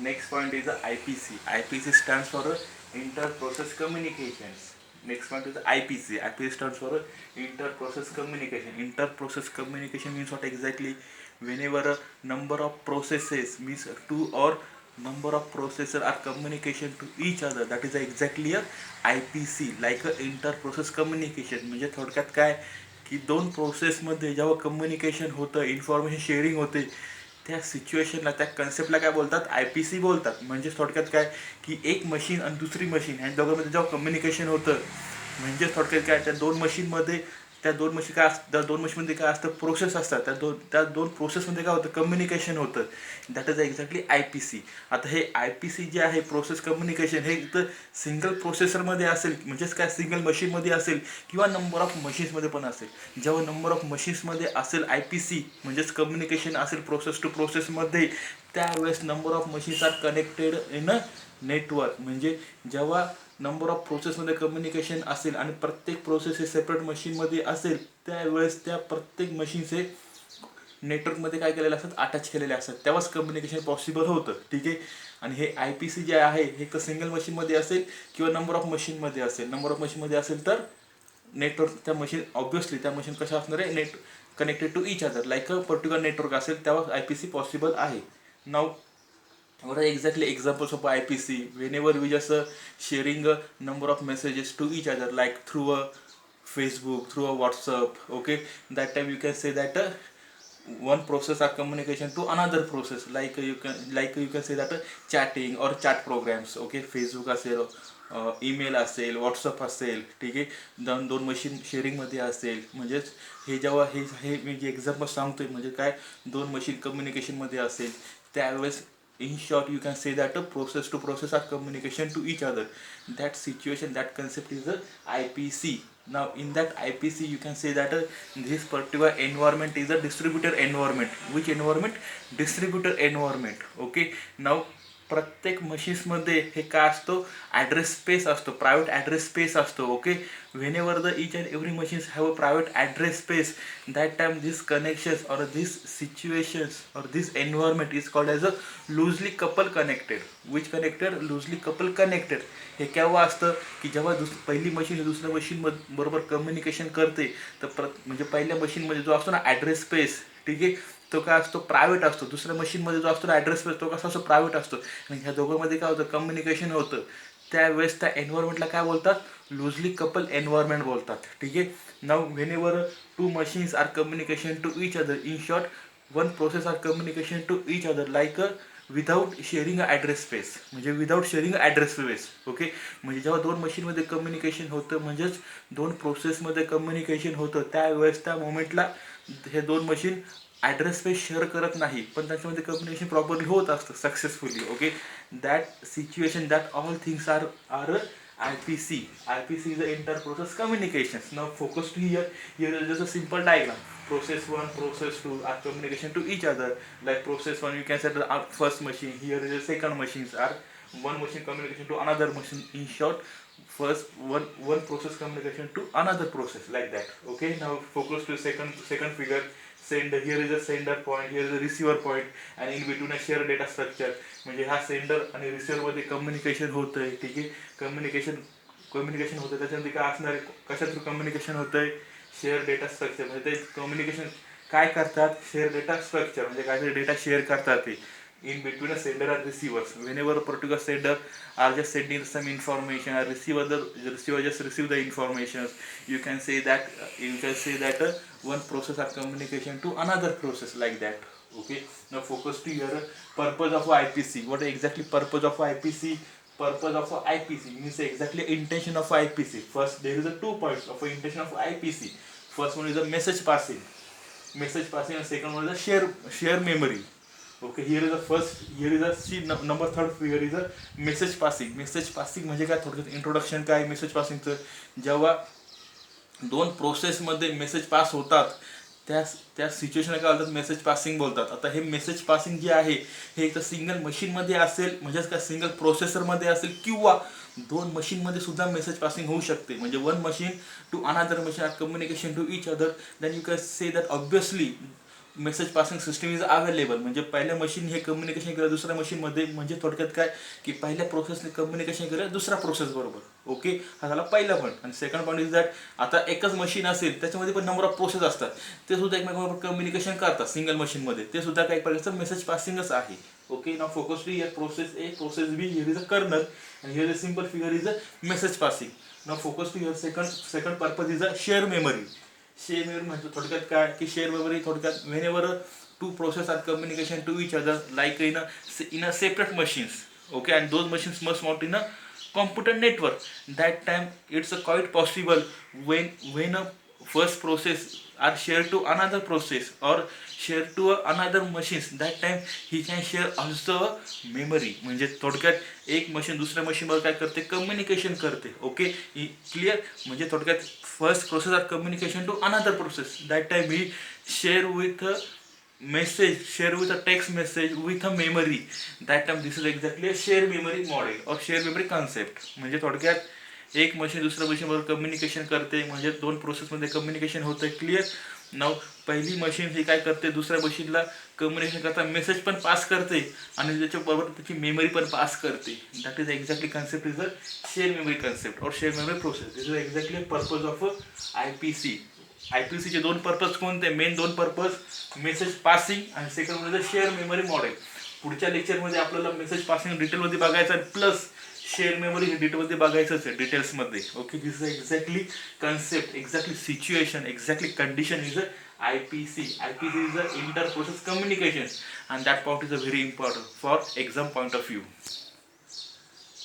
Next point is the IPC. IPC stands for inter-process communications. Next point is the IPC. IPC stands for inter-process communication. Inter-process communication means what exactly? Whenever a number of processes means two or number of processors are communication to each other, that is exactly a IPC, like a inter-process communication. म्हणजे थोडक्यात काय की दोन प्रोसेसमध्ये जेव्हा communication होतं, information sharing होते, त्या सिच्युएशनला, त्या कन्सेप्टला काय बोलतात? IPC बोलतात. म्हणजे थोडक्यात काय की एक मशीन आणि दुसरी मशीन ह्या दोघांमध्ये जेव्हा कम्युनिकेशन होतं, म्हणजे थोडक्यात काय त्या दोन मशीनमध्ये, त्या दोन मशीन काय असतं, त्या दोन मशीनमध्ये काय असतं? प्रोसेस असतात. त्या दोन प्रोसेसमध्ये काय होतं? कम्युनिकेशन होतं. That is exactly IPC. आता हे IPC जे आहे, प्रोसेस कम्युनिकेशन, हे इथं सिंगल प्रोसेसरमध्ये असेल, म्हणजेच काय सिंगल मशीनमध्ये असेल किंवा नंबर ऑफ मशीन्समध्ये पण असेल. जेव्हा नंबर ऑफ मशीन्समध्ये असेल IPC, म्हणजेच कम्युनिकेशन असेल प्रोसेस टू प्रोसेसमध्ये, त्यावेळेस number of machines are connected in a network. म्हणजे जेव्हा नंबर ऑफ प्रोसेसमध्ये कम्युनिकेशन असेल आणि प्रत्येक प्रोसेस हे सेपरेट मशीनमध्ये असेल, त्यावेळेस त्या प्रत्येक मशीन्स हे नेटवर्कमध्ये काय केलेले असतात? अटॅच केलेले असतात. तेव्हाच कम्युनिकेशन पॉसिबल होतं. ठीक आहे. आणि हे IPC जे आहे हे एक सिंगल मशीनमध्ये असेल किंवा नंबर ऑफ मशीनमध्ये असेल. नंबर ऑफ मशीनमध्ये असेल तर नेटवर्क, त्या मशीन ऑब्विसली त्या मशीन कशा असणार आहे? Connected to each other, like a particular network असेल, तेव्हा IPC पॉसिबल आहे. नाव what are exactly examples of IPC? Whenever we just sharing a number of messages to each other, like through a Facebook, through a WhatsApp, okay, that time you can say that one process or communication to another process, like you can say that chatting or chat programs, okay, Facebook असेल, email असेल, WhatsApp असेल, ठीक आहे, दोन machine शेअरिंगमध्ये असेल. म्हणजेच हे जेव्हा हे मी जे एक्झाम्पल सांगतोय, म्हणजे काय, दोन मशीन कम्युनिकेशनमध्ये असेल, त्यावेळेस in short you can say that a process to process are communication to each other. That situation, that concept is a IPC. Now in that IPC you can say that this particular environment is a distributed environment. Which environment? Distributed environment. Okay. Now प्रत्येक मशीन्समध्ये हे काय असतो? Address space असतो, private address space असतो. Okay. whenever the each and every machines have a private address space, that time these connections or these situations or this environment is called as a loosely coupled connected. Which connected? Loosely coupled connected. हे केव्हा असतं की जेव्हा पहिली machine दुसऱ्या machine बरोबर communication करते, तर म्हणजे पहिल्या मशीनमध्ये जो असतो ना ॲड्रेस स्पेस, ठीक आहे, तो काय असतो? प्रायव्हेट असतो. दुसऱ्या मशीनमध्ये जो असतो ना ॲड्रेस स्पेस, तो कसा असतो? प्रायव्हेट असतो. आणि ह्या दोघांमध्ये काय होतं? कम्युनिकेशन होतं. त्यावेळेस त्या एन्व्हायरमेंटला काय बोलतात? लूजली कपल एन्व्हायरमेंट बोलतात. ठीक आहे. Now whenever two machines are communication to each other, in short one process are communication to each other, like without sharing a address space. म्हणजे without sharing address space. Okay. म्हणजे जेव्हा दोन मशीनमध्ये communication होतं, म्हणजेच दोन प्रोसेसमध्ये कम्युनिकेशन होतं, त्यावेळेस त्या मोमेंटला हे दोन मशीन ॲड्रेस स्पेस शेअर करत नाही, पण त्याच्यामध्ये कम्युनिकेशन प्रॉपरली होत असतं successfully. Okay. That situation, that all things are are IPC. IPC is the inter-process communications. Now focus to here. Here is just a simple diagram. Process 1, process 2 are communication to each other. Like process 1, you can set the first machine. Here is the second machines are one machine communication to another machine. In short, first one process communication to another process, like that. Okay. Now focus to second figure. Sender, here is a sender point, here is a receiver point, and in between a share data structure. म्हणजे हा sender आणि रिसिव्हरमध्ये communication होतं आहे. ठीक आहे. Communication होतं, त्याच्यामध्ये काय असणार आहे? कशा थ्रू कम्युनिकेशन होतं आहे? Share data structure. म्हणजे ते कम्युनिकेशन काय करतात? शेअर डेटा स्ट्रक्चर, म्हणजे काय ते डेटा शेअर करतात ते in between a sender and receivers. Whenever a particular sender are just sending some information, or receiver just receive the information, you can say that one process or communication to another process, like that. Okay. Now focus to your purpose of IPC. What is exactly purpose of IPC? Purpose of IPC means exactly intention of IPC. First, there is a 2 points of intention of IPC. First one is a message passing, and second one is a share memory. Okay, here is the first, here is a number third, here is a message passing म्हणजे काय? थोडक्यात introduction काय message पासिंगचं? जेव्हा दोन प्रोसेसमध्ये message pass होतात, त्या सिच्युएशनला काय बोलतात? मेसेज पासिंग बोलतात. आता हे मेसेज पासिंग जे आहे हे एक तर सिंगल मशीनमध्ये असेल, म्हणजेच काय सिंगल प्रोसेसरमध्ये असेल, किंवा दोन मशीनमध्ये सुद्धा मेसेज पासिंग होऊ शकते. म्हणजे one machine to another machine are communication to each other. Then you can say that obviously message passing system is available. म्हणजे पहिल्या मशीन हे कम्युनिकेशन केलं दुसऱ्या मशीनमध्ये, म्हणजे थोडक्यात काय की पहिल्या प्रोसेसने कम्युनिकेशन केलं दुसऱ्या प्रोसेस बरोबर. ओके, हा झाला पहिला पॉईंट. आणि सेकंड पॉईंट इज दॅट आता एकच मशीन असेल त्याच्यामध्ये पण नंबर ऑफ प्रोसेस असतात, ते सुद्धा एकमेकांबरोबर कम्युनिकेशन करतात सिंगल मशीनमध्ये, ते सुद्धा काही प्रकारचं मेसेज पासिंगच आहे. Okay, now focus to here process A, process B. Here is a kernel, and here the simple figure is a message passing. Now focus to your second purpose is a share memory. Share memory म्हणजे थोडक्यात काय की share memory थोडक्यात whenever two process are communication to each other like in a separate machines. Okay, and those machines must not in a computer network. That time it's a quite possible when a first process are shared to another process or share to another machines, that time he can share also memory. म्हणजे थोडक्यात एक machine दुसऱ्या मशीनवर काय करते, communication करते. Okay, clear. म्हणजे थोडक्यात first process are communication to another process, that time he share with message, share with a text message with a memory. That time this is exactly a share memory model or share memory concept. म्हणजे थोडक्यात एक machine दुसऱ्या मशीनवर communication करते, म्हणजे दोन प्रोसेसमध्ये communication होतं. क्लिअर. नाव पहिली मशीन ही काय करते, दुसऱ्या मशीनला कम्युनिकेशन करता मेसेज पण पास करते आणि त्याच्याबरोबर त्याची मेमरी पण पास करते. That is exactly concept is a share memory concept or share memory process. This is exactly purpose of IPC. IPCचे दोन पर्पज कोणते, मेन दोन पर्पज, मेसेज पासिंग आणि सेकंड म्हणजे शेअर मेमरी मॉडेल. पुढच्या लेक्चरमध्ये आपल्याला मेसेज पासिंग डिटेलमध्ये बघायचं आहे, प्लस शेअर मेमरी हे डिटेलमध्ये बघायचंच आहे डिटेल्समध्ये. Okay, this is exactly concept, exactly situation, exactly condition is IPC. IPC is the inter process communication, and that part is a very important for exam point of view.